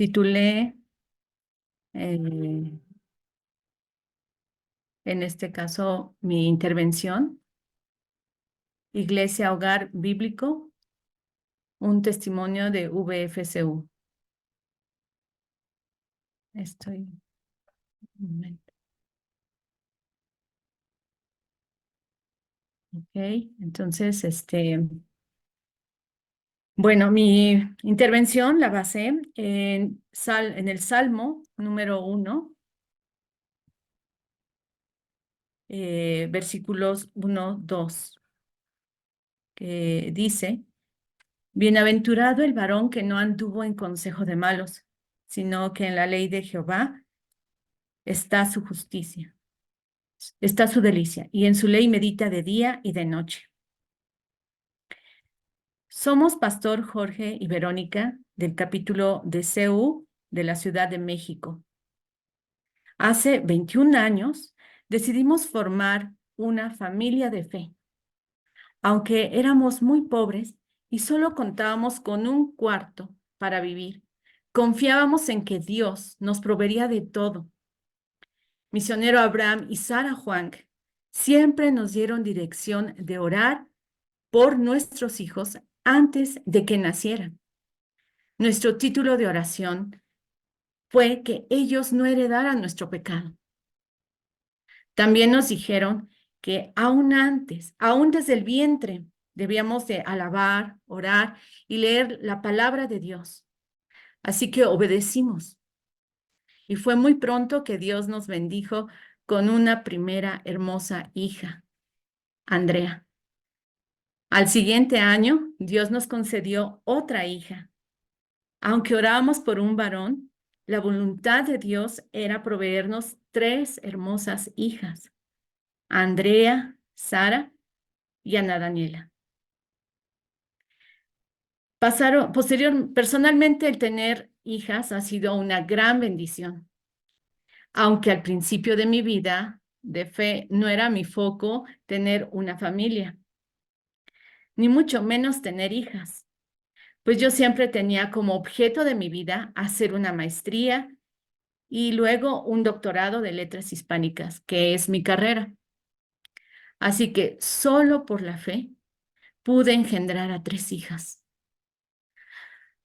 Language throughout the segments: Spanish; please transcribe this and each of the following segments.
Titulé, en este caso, mi intervención, Iglesia Hogar Bíblico, un testimonio de VFCU. Un momento. Ok, entonces, bueno, mi intervención la basé en el Salmo número 1, versículos 1, 2, que dice: Bienaventurado el varón que no anduvo en consejo de malos, sino que en la ley de Jehová está su justicia, está su delicia, y en su ley medita de día y de noche. Somos Pastor Jorge y Verónica del capítulo de CEU de la Ciudad de México. Hace 21 años decidimos formar una familia de fe. Aunque éramos muy pobres y solo contábamos con un cuarto para vivir, confiábamos en que Dios nos proveería de todo. Misionero Abraham y Sara Juan siempre nos dieron dirección de orar por nuestros hijos antes de que nacieran. Nuestro título de oración fue que ellos no heredaran nuestro pecado. También nos dijeron que aún antes, aún desde el vientre, debíamos de alabar, orar y leer la palabra de Dios. Así que obedecimos. Y fue muy pronto que Dios nos bendijo con una primera hermosa hija, Andrea. Al siguiente año, Dios nos concedió otra hija. Aunque orábamos por un varón, la voluntad de Dios era proveernos 3 hermosas hijas, Andrea, Sara y Ana Daniela. Personalmente, el tener hijas ha sido una gran bendición. Aunque al principio de mi vida de fe no era mi foco tener una familia, ni mucho menos tener hijas, pues yo siempre tenía como objeto de mi vida hacer una maestría y luego un doctorado de letras hispánicas, que es mi carrera. Así que solo por la fe pude engendrar a 3 hijas.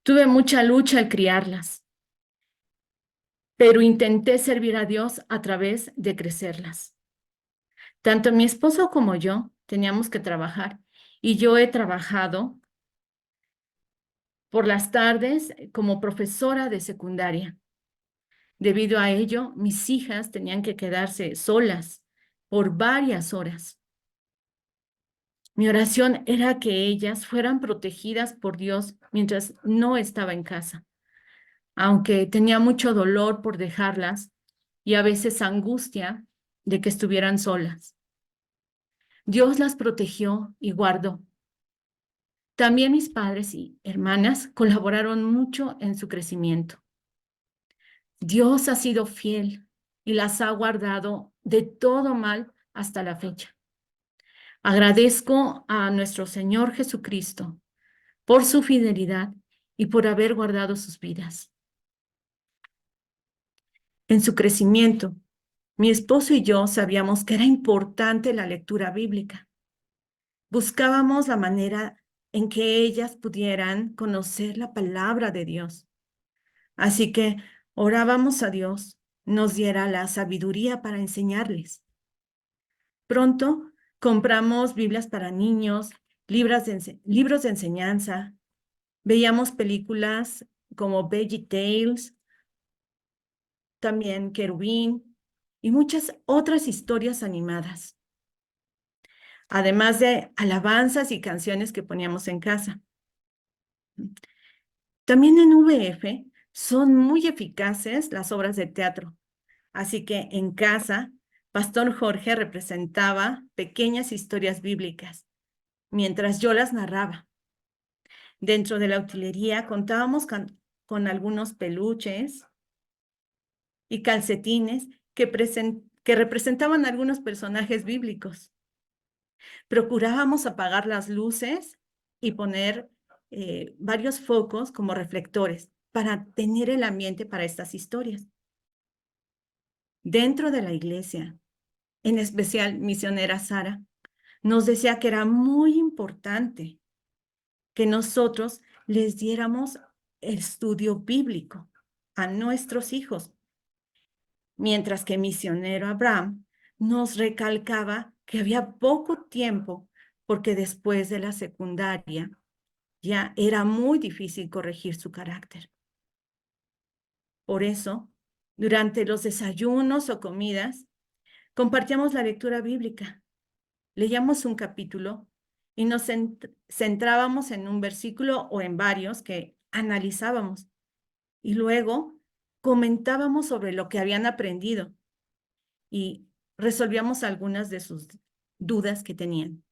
Tuve mucha lucha al criarlas, pero intenté servir a Dios a través de crecerlas. Tanto mi esposo como yo teníamos que trabajar y yo he trabajado por las tardes como profesora de secundaria. Debido a ello, mis hijas tenían que quedarse solas por varias horas. Mi oración era que ellas fueran protegidas por Dios mientras no estaba en casa, aunque tenía mucho dolor por dejarlas y a veces angustia de que estuvieran solas. Dios las protegió y guardó. También mis padres y hermanas colaboraron mucho en su crecimiento. Dios ha sido fiel y las ha guardado de todo mal hasta la fecha. Agradezco a nuestro Señor Jesucristo por su fidelidad y por haber guardado sus vidas. En su crecimiento, mi esposo y yo sabíamos que era importante la lectura bíblica. Buscábamos la manera en que ellas pudieran conocer la palabra de Dios. Así que orábamos a Dios nos diera la sabiduría para enseñarles. Pronto compramos Biblias para niños, libros de enseñanza, veíamos películas como VeggieTales, también Querubín y muchas otras historias animadas, además de alabanzas y canciones que poníamos en casa. También en VF son muy eficaces las obras de teatro, así que en casa, Pastor Jorge representaba pequeñas historias bíblicas, mientras yo las narraba. Dentro de la utilería contábamos con algunos peluches y calcetines que representaban algunos personajes bíblicos. Procurábamos apagar las luces y poner varios focos como reflectores para tener el ambiente para estas historias. Dentro de la iglesia, en especial misionera Sara, nos decía que era muy importante que nosotros les diéramos el estudio bíblico a nuestros hijos, mientras que misionero Abraham nos recalcaba que había poco tiempo porque después de la secundaria ya era muy difícil corregir su carácter. Por eso, durante los desayunos o comidas, compartíamos la lectura bíblica. Leíamos un capítulo y nos centrábamos en un versículo o en varios que analizábamos. Y luego comentábamos sobre lo que habían aprendido y resolvíamos algunas de sus dudas que tenían.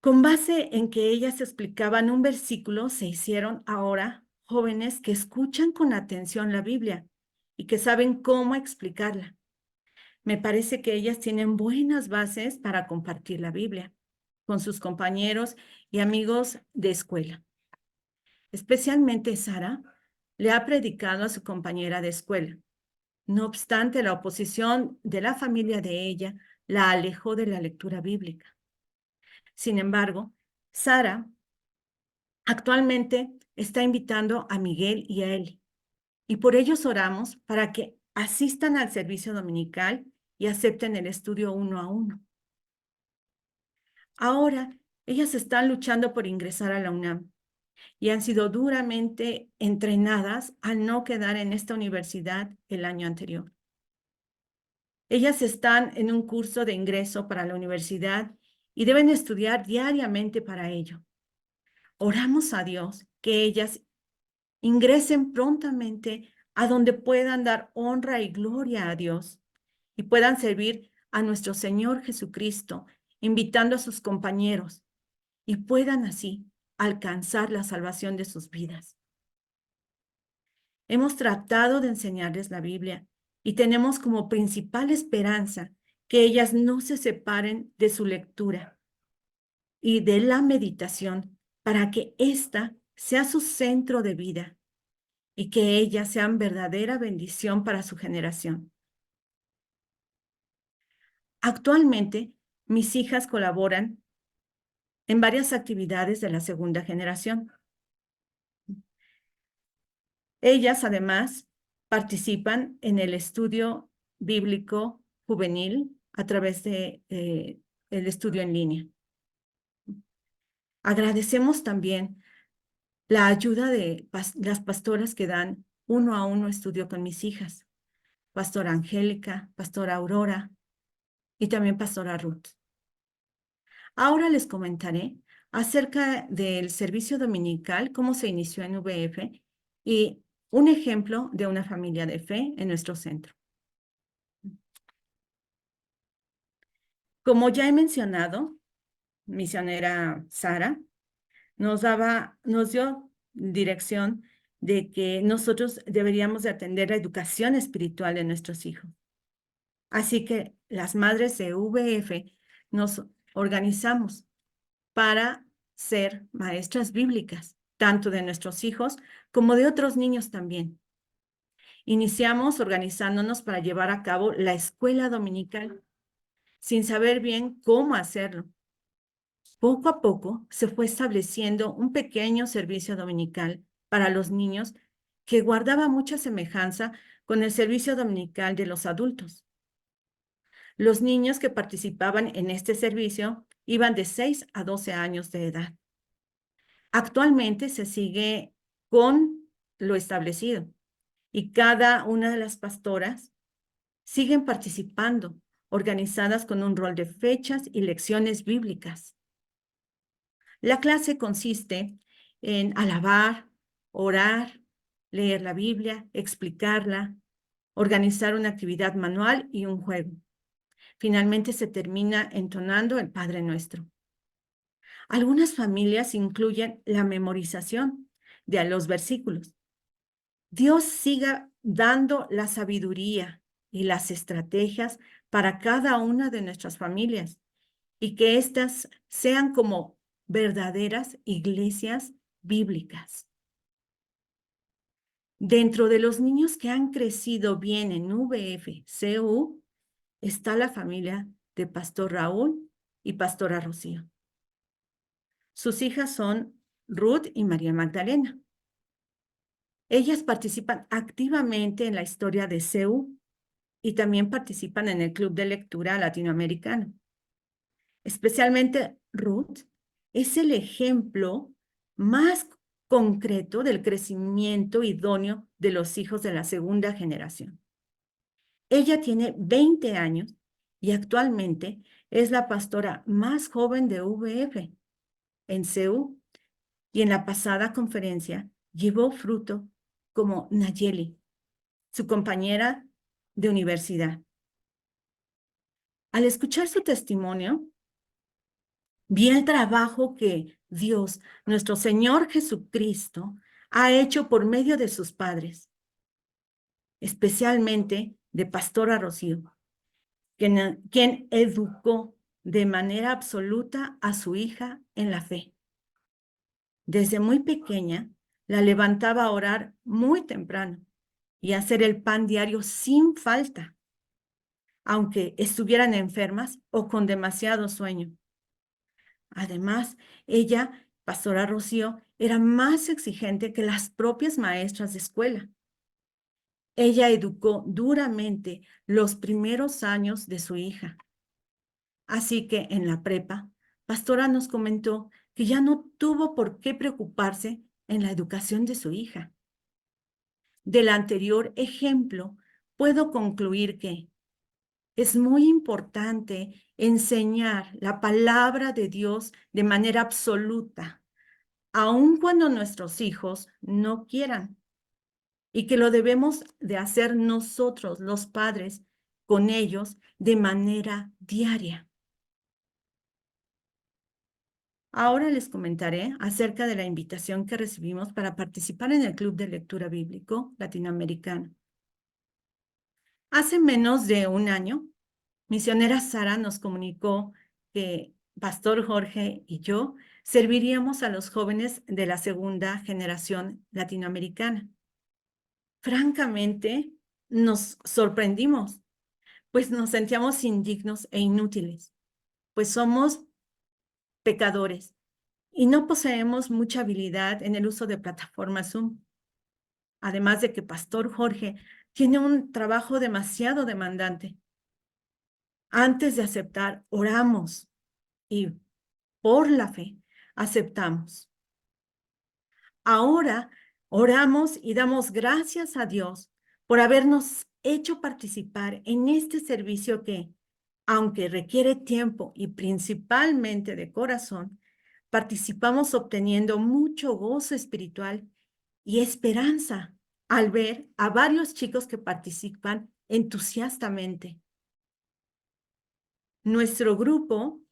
Con base en que ellas explicaban un versículo, se hicieron ahora jóvenes que escuchan con atención la Biblia y que saben cómo explicarla. Me parece que ellas tienen buenas bases para compartir la Biblia con sus compañeros y amigos de escuela. Especialmente Sara le ha predicado a su compañera de escuela. No obstante, la oposición de la familia de ella la alejó de la lectura bíblica. Sin embargo, Sara actualmente está invitando a Miguel y a Eli, y por ellos oramos para que asistan al servicio dominical y acepten el estudio 1 a 1. Ahora, ellas están luchando por ingresar a la UNAM y han sido duramente entrenadas a no quedar en esta universidad el año anterior. Ellas están en un curso de ingreso para la universidad y deben estudiar diariamente para ello. Oramos a Dios que ellas ingresen prontamente a donde puedan dar honra y gloria a Dios y puedan servir a nuestro Señor Jesucristo, invitando a sus compañeros y puedan así alcanzar la salvación de sus vidas. Hemos tratado de enseñarles la Biblia y tenemos como principal esperanza que ellas no se separen de su lectura y de la meditación para que ésta sea su centro de vida y que ellas sean verdadera bendición para su generación. Actualmente, mis hijas colaboran en varias actividades de la segunda generación. Ellas, además, participan en el estudio bíblico juvenil a través de el estudio en línea. Agradecemos también la ayuda de las pastoras que dan 1 a 1 estudio con mis hijas, Pastora Angélica, Pastora Aurora y también Pastora Ruth. Ahora les comentaré acerca del servicio dominical, cómo se inició en VF y un ejemplo de una familia de fe en nuestro centro. Como ya he mencionado, misionera Sara nos dio dirección de que nosotros deberíamos de atender la educación espiritual de nuestros hijos. Así que las madres de VF nos organizamos para ser maestras bíblicas, tanto de nuestros hijos como de otros niños también. Iniciamos organizándonos para llevar a cabo la escuela dominical, sin saber bien cómo hacerlo. Poco a poco se fue estableciendo un pequeño servicio dominical para los niños que guardaba mucha semejanza con el servicio dominical de los adultos. Los niños que participaban en este servicio iban de 6 a 12 años de edad. Actualmente se sigue con lo establecido y cada una de las pastoras siguen participando, organizadas con un rol de fechas y lecciones bíblicas. La clase consiste en alabar, orar, leer la Biblia, explicarla, organizar una actividad manual y un juego. Finalmente se termina entonando el Padre Nuestro. Algunas familias incluyen la memorización de los versículos. Dios siga dando la sabiduría y las estrategias para cada una de nuestras familias y que éstas sean como verdaderas iglesias bíblicas. Dentro de los niños que han crecido bien en VFCU está la familia de Pastor Raúl y Pastora Rocío. Sus hijas son Ruth y María Magdalena. Ellas participan activamente en la historia de CEU y también participan en el Club de Lectura Latinoamericano. Especialmente Ruth es el ejemplo más concreto del crecimiento idóneo de los hijos de la segunda generación. Ella tiene 20 años y actualmente es la pastora más joven de VF en CEU, y en la pasada conferencia llevó fruto como Nayeli, su compañera de universidad. Al escuchar su testimonio, vi el trabajo que Dios, nuestro Señor Jesucristo, ha hecho por medio de sus padres, especialmente de Pastora Rocío, quien educó de manera absoluta a su hija en la fe. Desde muy pequeña, la levantaba a orar muy temprano y a hacer el pan diario sin falta, aunque estuvieran enfermas o con demasiado sueño. Además, ella, Pastora Rocío, era más exigente que las propias maestras de escuela. Ella educó duramente los primeros años de su hija. Así que en la prepa, Pastora nos comentó que ya no tuvo por qué preocuparse en la educación de su hija. Del anterior ejemplo, puedo concluir que es muy importante enseñar la palabra de Dios de manera absoluta, aun cuando nuestros hijos no quieran, y que lo debemos de hacer nosotros, los padres, con ellos de manera diaria. Ahora les comentaré acerca de la invitación que recibimos para participar en el Club de Lectura Bíblico Latinoamericano. Hace menos de un año, misionera Sara nos comunicó que Pastor Jorge y yo serviríamos a los jóvenes de la segunda generación latinoamericana. Francamente, nos sorprendimos, pues nos sentíamos indignos e inútiles, pues somos pecadores y no poseemos mucha habilidad en el uso de plataformas Zoom. Además de que Pastor Jorge tiene un trabajo demasiado demandante. Antes de aceptar, oramos y por la fe aceptamos. Ahora oramos y damos gracias a Dios por habernos hecho participar en este servicio que, aunque requiere tiempo y principalmente de corazón, participamos obteniendo mucho gozo espiritual y esperanza al ver a varios chicos que participan entusiastamente. Nuestro grupo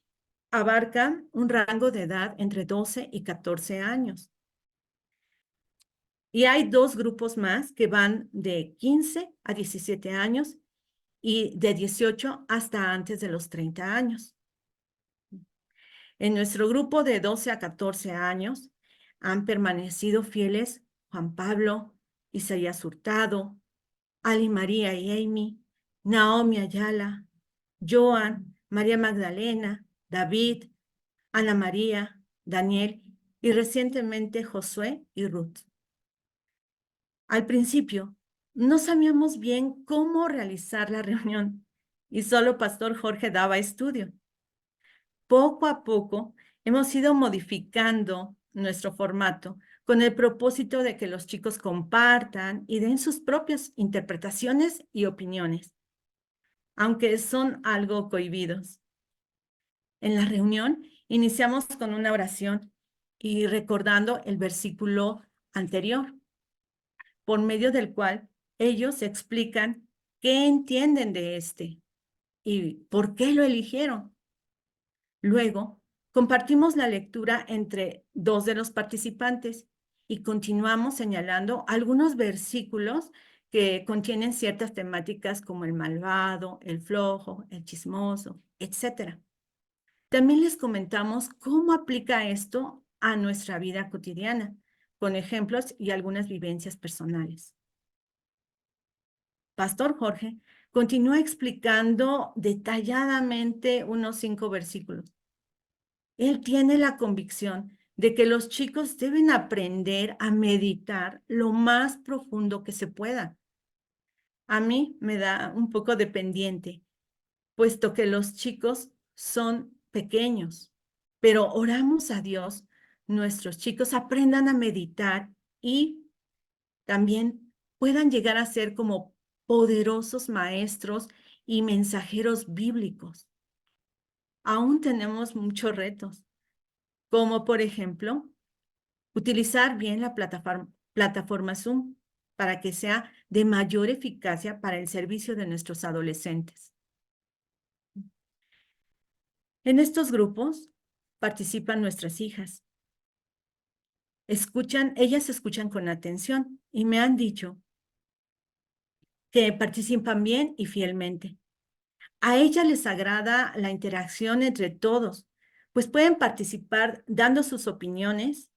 abarca un rango de edad entre 12 y 14 años. Y hay dos grupos más que van de 15 a 17 años y de 18 hasta antes de los 30 años. En nuestro grupo de 12 a 14 años han permanecido fieles Juan Pablo, Isaías Hurtado, Ali María y Amy, Naomi Ayala, Joan, María Magdalena, David, Ana María, Daniel y recientemente Josué y Ruth. Al principio, no sabíamos bien cómo realizar la reunión y solo Pastor Jorge daba estudio. Poco a poco hemos ido modificando nuestro formato con el propósito de que los chicos compartan y den sus propias interpretaciones y opiniones, aunque son algo cohibidos. En la reunión iniciamos con una oración y recordando el versículo anterior, por medio del cual ellos explican qué entienden de este y por qué lo eligieron. Luego, compartimos la lectura entre dos de los participantes y continuamos señalando algunos versículos que contienen ciertas temáticas como el malvado, el flojo, el chismoso, etc. También les comentamos cómo aplica esto a nuestra vida cotidiana, con ejemplos y algunas vivencias personales. Pastor Jorge continúa explicando detalladamente unos 5 versículos. Él tiene la convicción de que los chicos deben aprender a meditar lo más profundo que se pueda. A mí me da un poco de pendiente, puesto que los chicos son pequeños, pero oramos a Dios, nuestros chicos aprendan a meditar y también puedan llegar a ser como poderosos maestros y mensajeros bíblicos. Aún tenemos muchos retos, como por ejemplo, utilizar bien la plataforma Zoom para que sea de mayor eficacia para el servicio de nuestros adolescentes. En estos grupos participan nuestras hijas. Ellas escuchan con atención y me han dicho que participan bien y fielmente. A ellas les agrada la interacción entre todos, pues pueden participar dando sus opiniones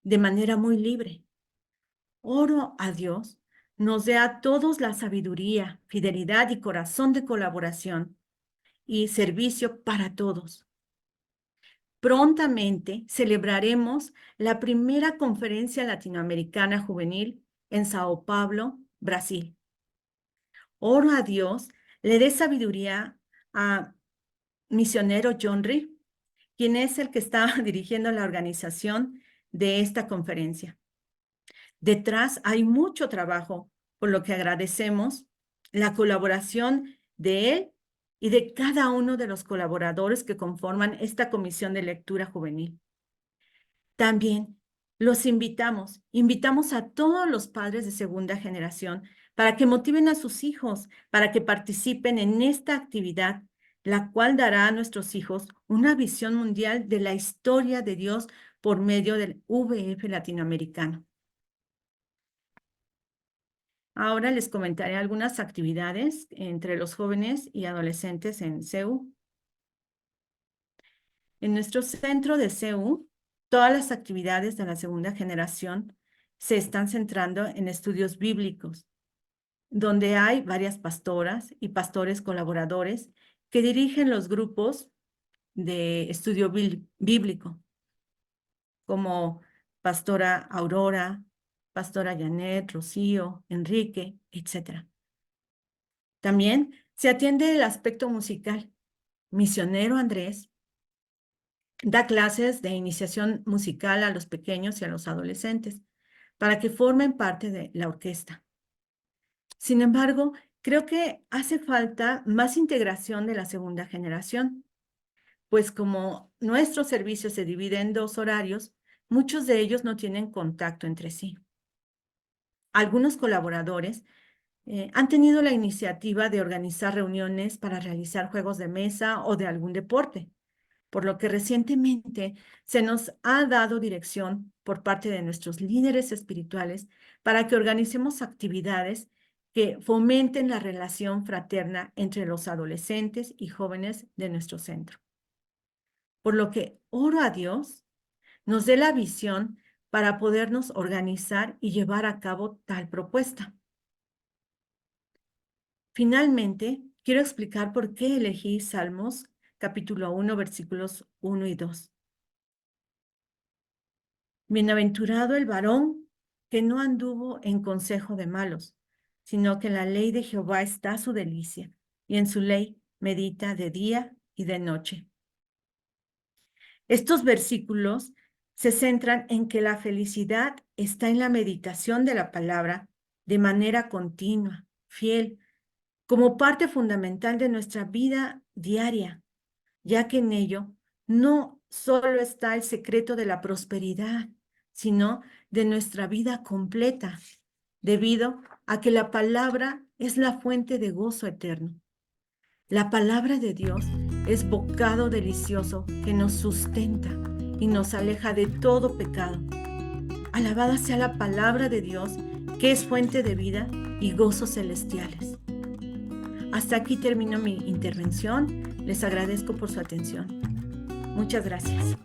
de manera muy libre. Oro a Dios nos dé a todos la sabiduría, fidelidad y corazón de colaboración y servicio para todos. Prontamente celebraremos la primera conferencia latinoamericana juvenil en Sao Paulo, Brasil. Oro a Dios le dé sabiduría a misionero John Ree, quien es el que está dirigiendo la organización de esta conferencia. Detrás hay mucho trabajo, por lo que agradecemos la colaboración de él y de cada uno de los colaboradores que conforman esta comisión de lectura juvenil. También los invitamos a todos los padres de segunda generación para que motiven a sus hijos, para que participen en esta actividad, la cual dará a nuestros hijos una visión mundial de la historia de Dios por medio del VF latinoamericano. Ahora les comentaré algunas actividades entre los jóvenes y adolescentes en CEU. En nuestro centro de CEU, todas las actividades de la segunda generación se están centrando en estudios bíblicos, donde hay varias pastoras y pastores colaboradores que dirigen los grupos de estudio bíblico, como pastora Aurora, pastora Janet, Rocío, Enrique, etc. También se atiende el aspecto musical. Misionero Andrés da clases de iniciación musical a los pequeños y a los adolescentes para que formen parte de la orquesta. Sin embargo, creo que hace falta más integración de la segunda generación, pues como nuestro servicio se divide en 2 horarios, muchos de ellos no tienen contacto entre sí. Algunos colaboradores han tenido la iniciativa de organizar reuniones para realizar juegos de mesa o de algún deporte, por lo que recientemente se nos ha dado dirección por parte de nuestros líderes espirituales para que organicemos actividades que fomenten la relación fraterna entre los adolescentes y jóvenes de nuestro centro. Por lo que oro a Dios nos dé la visión para podernos organizar y llevar a cabo tal propuesta. Finalmente, quiero explicar por qué elegí Salmos capítulo 1, versículos 1 y 2. Bienaventurado el varón que no anduvo en consejo de malos, sino que en la ley de Jehová está su delicia, y en su ley medita de día y de noche. Estos versículos se centran en que la felicidad está en la meditación de la palabra de manera continua, fiel, como parte fundamental de nuestra vida diaria, ya que en ello no solo está el secreto de la prosperidad, sino de nuestra vida completa, debido a que la palabra es la fuente de gozo eterno. La palabra de Dios es bocado delicioso que nos sustenta y nos aleja de todo pecado. Alabada sea la palabra de Dios, que es fuente de vida y gozos celestiales. Hasta aquí termino mi intervención. Les agradezco por su atención. Muchas gracias.